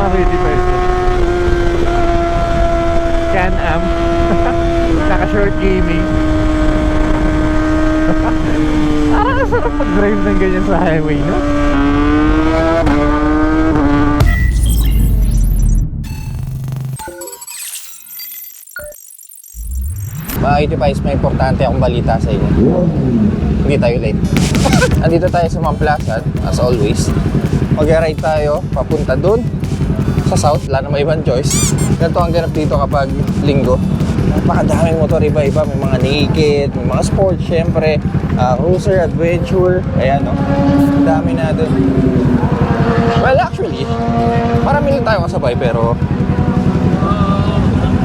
mga beauty person. Can-Am. Saka short gaming. Parang sarap mag-drive ng ganyan sa highway, no? Mga Itipies, may importante akong balita sa inyo. Hindi tayo late. Andito tayo sa Mount Plaza, as always. Mag-ride tayo, papunta dun sa south, wala na may ibang choice. Ganito ang ganap dito kapag linggo. Napakadaming motor, iba-iba. May mga naked, may mga sports, syempre. Cruiser, adventure, ayan, no? Dami na dun. Well, actually, marami lang tayo kasabay, pero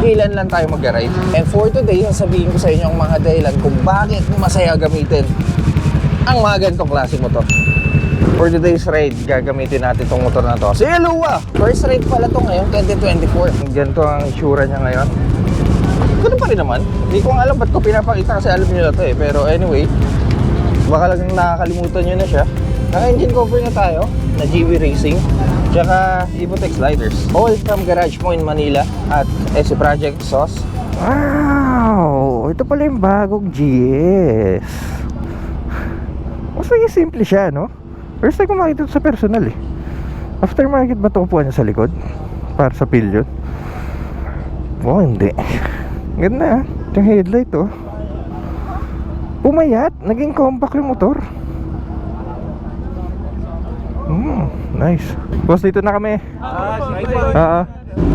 ilan lang tayo mag-ride. And for today, sasabihin ko sa inyo ang mga dahilan kung bakit masaya gamitin ang mga ganitong klase motor. For today's ride, gagamitin natin itong motor na to. Si Eluwa! First ride pala to ngayon, 2024. Ganito ang itsura niya ngayon. Ganun pa rin naman. Hindi ko alam ba't ko pinapakita kasi alam nyo na to eh. Pero anyway, baka lang nakakalimutan nyo na siya. Naka-engine cover na tayo na GV Racing. Tsaka Evotech sliders. All from Garage Point, Manila at SC Project Sauce. Wow! Ito pala yung bagong GS. Mas naging simple siya, no? First time ko makita ito sa personal eh. Aftermarket ba ito upuan niya sa likod? Para sa pillion? Oh, hindi. Ganda ah. Yung headlight oh. Pumayat. Naging compact yung motor. Nice. Boss, dito na kami.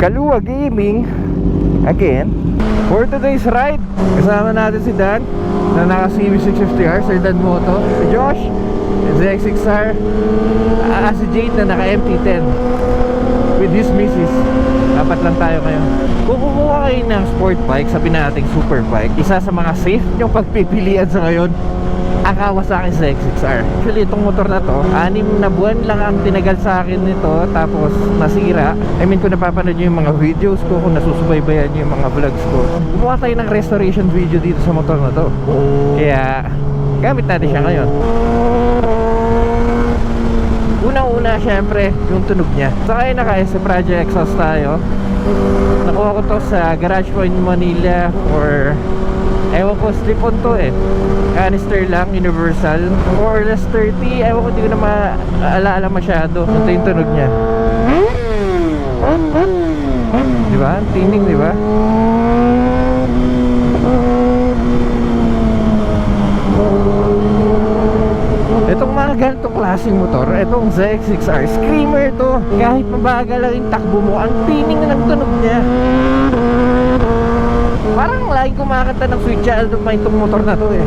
Kaluwa Gaming again for today's ride. Kasama natin si Dan na naka CB650R, Sir Dan Moto, si Josh, si ZX6R, si Jade na naka MT10 with his missus. Apat lang tayo ngayon. Kung kumuha kayo ng sport bike, sabi nating super bike, isa sa mga safe yung pagpipilian sa ngayon ang Kawasaki ZX6R. Actually, itong motor na to, 6 na buwan lang ang tinagal sa akin nito, tapos nasira. I mean, kung napapanood nyo yung mga videos ko, kung nasusubaybayan nyo yung mga vlogs ko, gumawa tayo ng restoration video dito sa motor na to. Kaya, gamit natin siya ngayon. Unang-una, syempre, yung tunog niya. So, kaya naka-SC Project exhaust tayo. Nakuha ko to sa Garage Point, Manila, or ewan ko, slip-on to eh. Canister lang, universal. More or less 30. Ewan ko, hindi ko na maalaala masyado. Ito yung tunog niya. Diba? Ang tining, diba? Itong mga ganitong klaseng motor, itong ZX6R, screamer to. Kahit mabagal lang yung takbo mo, ang tining na ng tunog niya. Parang lagi kumakanta ng Sweet Child of Mine itong motor na to eh.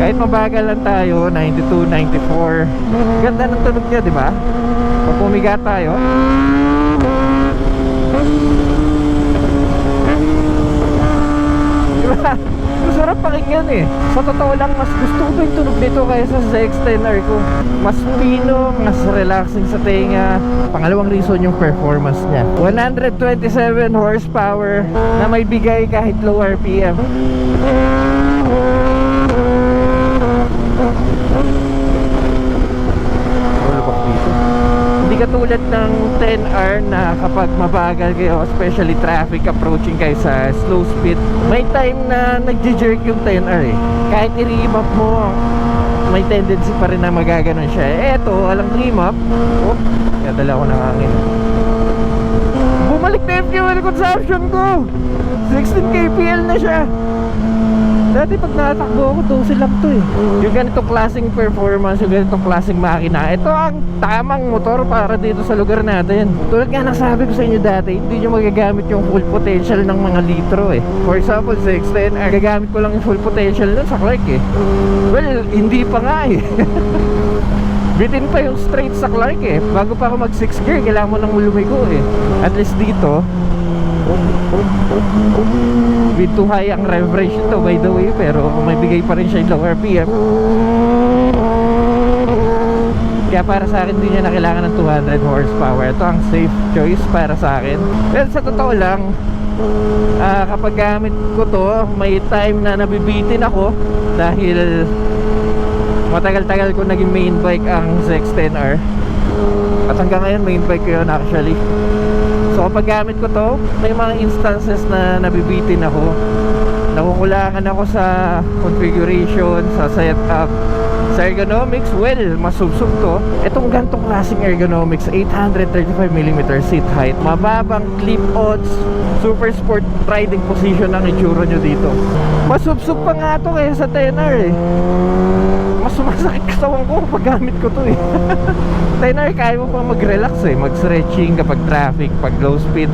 Kahit mabagal lang tayo, 92, 94, ganda ng tunog niya, di ba? Pag pumiga tayo, di ba? Masarap pakinggan eh. Sa totoo lang, mas gusto ko yung tunog nito kaysa sa ZX10R ko. Mas pino, mas relaxing sa tenga. Pangalawang reason yung performance niya. 127 horsepower na may bigay kahit low RPM. Hindi katulad ng 10R na kapag mabagal kayo, especially traffic approaching kayo sa slow speed, may time na nagje-jerk yung 10R eh. Kahit i-remap mo, may tendency pa rin na magaganon siya. Eto, walang remap. Oh, nadala ko ng hangin. Bumalik na yung fuel consumption ko. 16 kpl na siya. Dati pag nakatakbo ako, 12 lang to eh. Yung ganitong klaseng performance, yung ganitong klaseng makina, ito ang tamang motor para dito sa lugar natin. Tulad nga ng sabi ko sa inyo dati, hindi nyo magagamit yung full potential ng mga litro eh. For example, sa X10, gagamit ko lang yung full potential nun sa Clark eh. Well, hindi pa nga eh. Bitin pa yung straight sa Clark eh. Bago pa ako mag 6 gear, kailangan mo nang lumigo eh. At least dito, bit too high ang rev ratio to by the way, pero may bigay pa rin siya yung low RPM. Kaya para sa akin, hindi niya na kailangan ng 200 horsepower. Ito ang safe choice para sa akin. Pero sa totoo lang, kapag gamit ko to, may time na nabibitin ako dahil matagal-tagal ko naging main bike ang ZX10R. At hanggang ngayon main bike ko yun actually. So kapag gamit ko to, may mga instances na nabibitin ako. Nakukulangan ako sa configuration, sa setup, sa ergonomics. Well, masubsub to. Itong gantong klaseng ergonomics, 835mm seat height, mababang clip-ons, super sport riding position ang itsura nyo dito. Masubsub pa nga to kaya sa 10R eh. Mas sumasakit katawan ko pag gamit ko to eh. 10R kaya mo pang mag-relax eh, mag-stretching kapag traffic, pag low speed.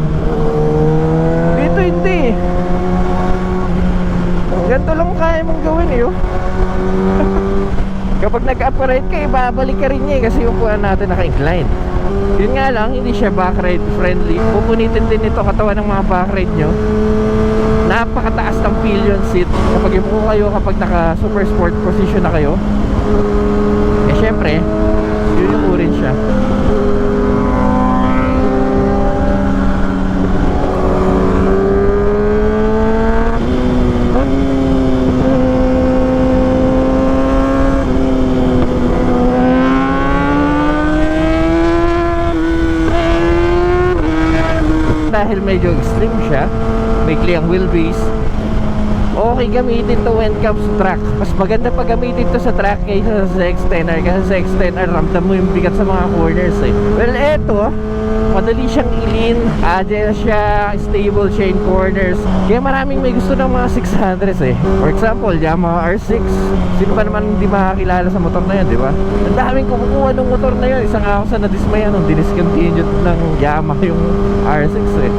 Dito hindi. Ganito lang kaya mong gawin eh oh. Kapag nag-upright ka, ibabalik ka rin niya eh, kasi yung upuan natin naka-incline. Yun nga lang, hindi siya backride friendly. Pupunitin din ito katawan ng mga backride nyo. Napakataas ng pillion seat. Kapag imuko kayo, kapag naka super sport position na kayo, eh syempre, yun yung urin siya. Dahil medyo extreme siya, may ang wheelbase, okay gamitin to when comes to track. Mas maganda pa gamitin to sa track kaysa sa X10R, kasi sa X10R ramdam mo yung bigat sa mga corners eh. Well, eto madali siyang ilin, agile siya, stable siya in corners. Kaya maraming may gusto ng mga 600s eh. For example, Yamaha R6. Sino pa naman hindi makakilala sa motor na yun, di ba? Ang daming kumukuha ng motor na yun. Isa nga ako sa na-dismaya nung diniscontinued ng Yamaha yung R6 eh.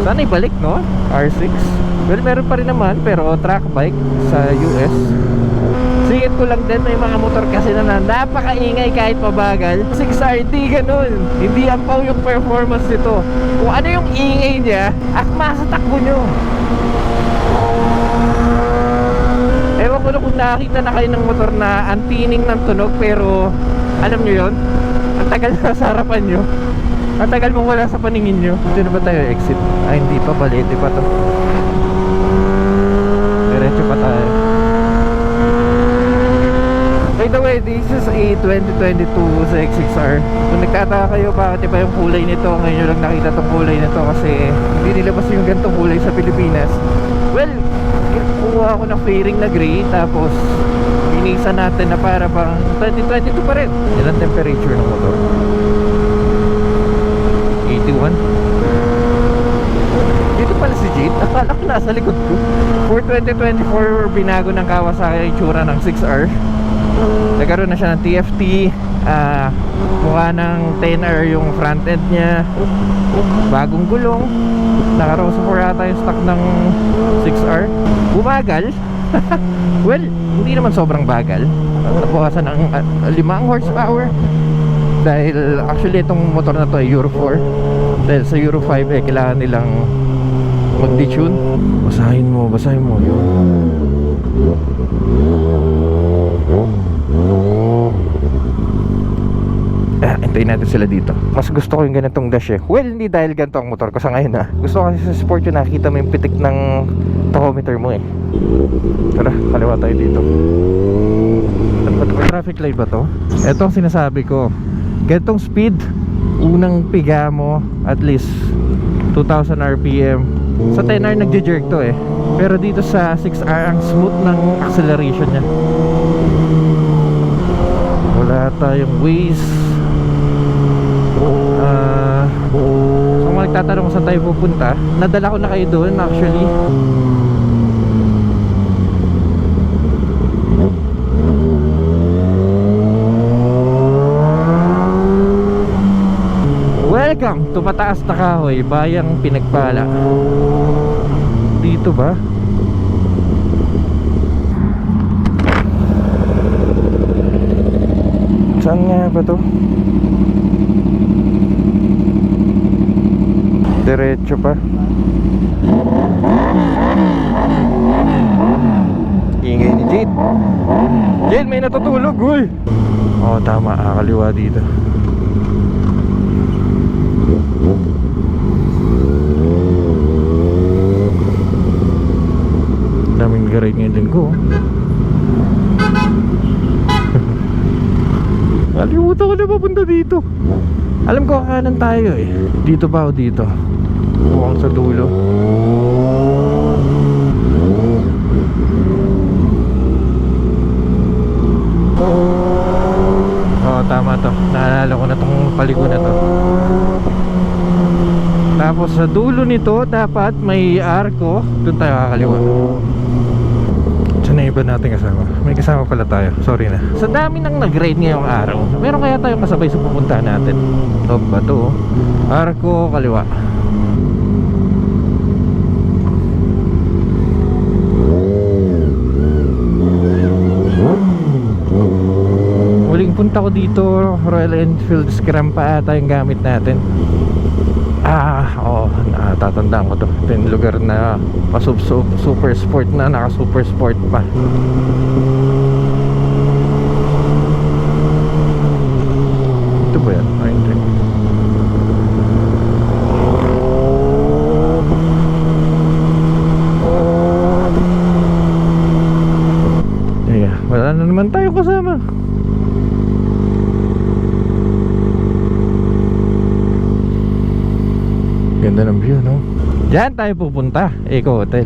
Sana ibalik, no? R6. Well, meron pa rin naman, pero track bike sa US. Singit ko lang din, may mga motor kasi na napakaingay kahit mabagal. 6R, hindi ganun. Hindi ampaw yung performance nito. Kung ano yung ingay niya, akma sa takbo nyo. Ewan ko na kung nakakita na kayo ng motor na antining ng tunog, pero alam nyo yon, ang tagal na sa harapan nyo, ang tagal mong wala sa paningin nyo. Dito na ba tayo exit? Ay, hindi pa, balete pa to. Diretso pa tayo. By the way, this is a 2022 ZX6R. Kung nagtataka kayo bakit iba yung kulay nito, ngayon nyo lang nakita tong kulay nito kasi hindi nilabas yung ganitong kulay sa Pilipinas. Well, kuha ako ng fairing na gray, tapos inisa natin na para bang 2022 pa rin. Yan ang temperature ng motor. 81. Dito pala si Jade. Akala ko nasa likod ko. For 2024, binago ng Kawasaki ang itsura ng 6R. Nagkaroon na siya ng TFT, mukha ng 10R yung front end niya, bagong gulong, naka-Rosa 4 ata yung stock ng 6R. Bumagal. Well, hindi naman sobrang bagal. Nabukasan ng 5 horsepower. Dahil actually itong motor na to ay Euro 4. Dahil sa Euro 5 eh kailangan nilang mag-detune. Basahin mo yun. Hintayin natin sila dito. Mas gusto ko yung ganitong dash eh. Well, hindi dahil ganito ang motor ko sa ngayon ha. Gusto ko kasi sa sport yung nakikita mo yung pitik ng tachometer mo eh. Tara, kaliwa tayo dito. Ano ba ito? Traffic light ba to? Ito ang sinasabi ko. Ganitong speed, unang piga mo at least 2000 RPM. Sa 10R nagje-jerk to eh. Pero dito sa 6R ang smooth ng acceleration niya. Wala tayong waste. Kung magtatanong kung saan tayo pupunta, nadala ko na kayo doon actually. Welcome to Mataas na Kahoy, Bayang Pinagpala. Dito ba? Saan nga ba to? Diretso pa. Ingay ni Jade. Jade, may natutulog, uy. Oo, tama, kaliwa dito. Daming garage ngayon din ko. Nakalimutan ko na papunta dito. Alam ko kanan tayo eh. Dito ba o dito? Mukhang sa dulo. Oo, tama to. Naalala ko na tong paliko na to. Tapos sa dulo nito dapat may arko. Doon tayo kakaliwa. Saan na iba natin kasama? May kasama pala tayo. Sorry na. Sa dami nang nag-ride ngayong araw, meron kaya tayong kasabay sa pupuntahan natin. Top ba to? Arko, kaliwa. Muling punta ko dito, Royal Enfield Scram pa ata yung gamit natin. Oo, natatandaan ko to. Ito yung lugar na super sport na, naka super sport pa. Ito ba yan? Ay, hindi. Yeah, wala na naman tayo kasama. Ganda ng view, no? Diyan tayo pupunta, Eco Hotel.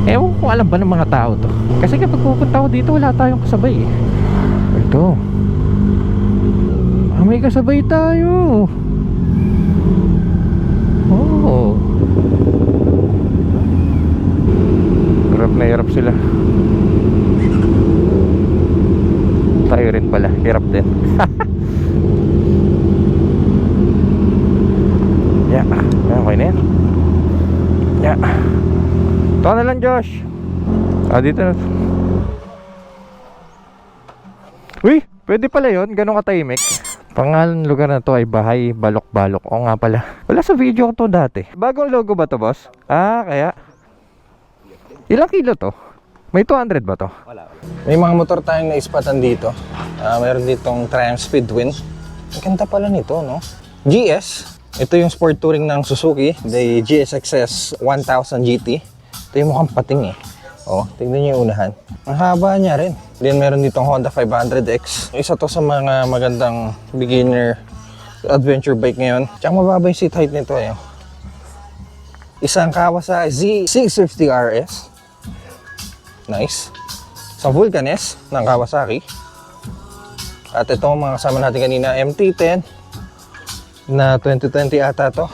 Ewan ko alam ba ng mga tao to. Kasi kapag pupunta ko dito, wala tayong kasabay eh. Ito. May kasabay tayo. Oh. Hirap na hirap sila. Tayo rin pala, hirap din. Yeah, okay na yan. Yeah. Ito na lang, Josh. Dito na. Uy, pwede pala yun. Ganun katahimik. Pangalan ng lugar na to ay Bahay Balok-Balok. O nga pala. Wala sa video ko to dati. Bagong logo ba to, boss? Kaya. Ilang kilo to? May 200 ba to? Wala. May mga motor tayong naispatan dito. Meron ditong Triumph Speedwin. Ang ganda pala nito, no? GS. Ito yung sport touring ng Suzuki, the GSX-S 1000 GT. Ito yung mukhang pating eh. Tignan nyo yung unahan. Ang haba niya rin. Then meron ditong Honda 500X. Isa to sa mga magandang beginner adventure bike ngayon. Tsaka mababa yung seat height nito eh. Isang Kawasaki Z650 RS. Nice. Isang Vulcan S ng Kawasaki. At itong mga kasama natin kanina, MT-10 na 2020 ata to.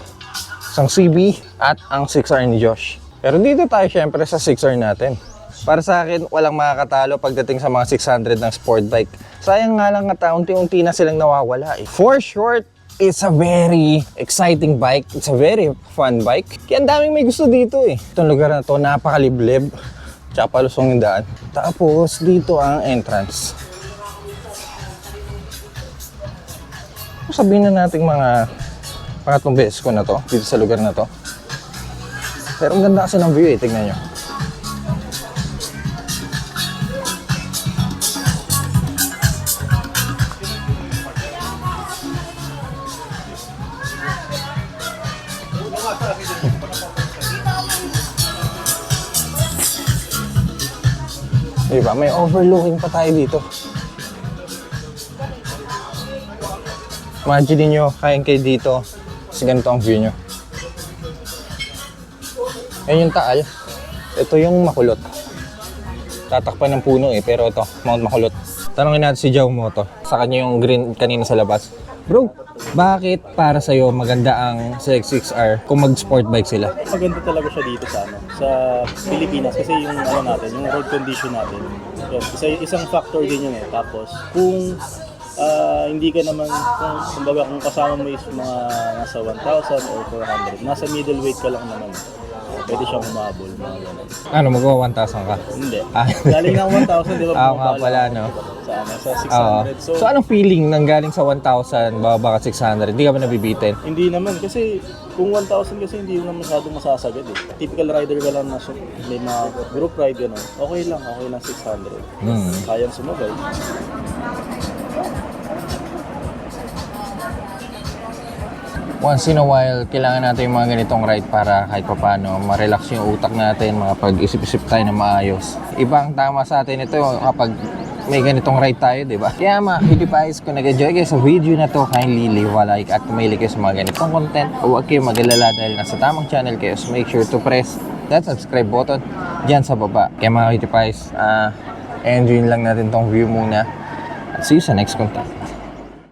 Isang CB at ang 6R ni Josh. Pero dito tayo syempre sa 6R natin. Para sa akin, walang makakatalo pagdating sa mga 600 ng sport bike. Sayang nga lang at unti-unti na silang nawawala eh. For short, it's a very exciting bike. It's a very fun bike. Kaya ang daming may gusto dito eh. Itong lugar na to, napakaliblib. Tsaka palusong yung daan. Tapos dito ang entrance. Sabihin na natin mga pangatlong beses ko na to dito sa lugar na to. Pero ang ganda kasi ng view eh, tignan nyo. Diba? May overlooking pa tayo dito. Imagine nyo, kain kayo dito. Kasi ganito ang view nyo. Yan yung Taal. Ito yung Makulot. Tatakpan ng puno eh, pero ito, Mount Makulot. Tanongin natin si Joe Moto. Sa kanya yung green kanina sa labas. Bro, bakit para sa'yo maganda ang CX-6R kung mag-sport bike sila? Maganda talaga siya dito sa Pilipinas kasi yung natin, yung road condition natin. Isang factor din yun eh. Tapos kung hindi ka naman, kung kasama mo is mga nasa 1,000 or 400, nasa middleweight ka lang naman. Pwede siyang humabol, mga ganun. Ano, magawa 1,000 ka? Hindi. Galing ng 1,000, di ba? Nga pala, no? Sa 600. So, anong feeling nang galing sa 1,000, bababa ka 600? Hindi ka ba nabibitin? Hindi naman, kasi kung 1,000 kasi hindi mo masyadong masasagad eh. Typical rider ka lang na may mga group ride, gano'n. Okay lang 600. Kayang sumabay. Once in a while, kailangan natin yung mga ganitong ride para kahit pa paano ma-relax yung utak natin, makapag-isip-isip tayo na maayos. Iba ang tama sa atin ito kapag may ganitong ride tayo, di ba? Kaya mga Hidipais, kung nag-enjoy kayo sa video na to, kindly leave a like at kumaili kayo sa mga ganitong content. Huwag kayo mag-alala dahil nasa tamang channel kayo. So make sure to press that subscribe button dyan sa baba. Kaya mga Hidipais, enjoy lang natin tong view muna. At see you sa next content.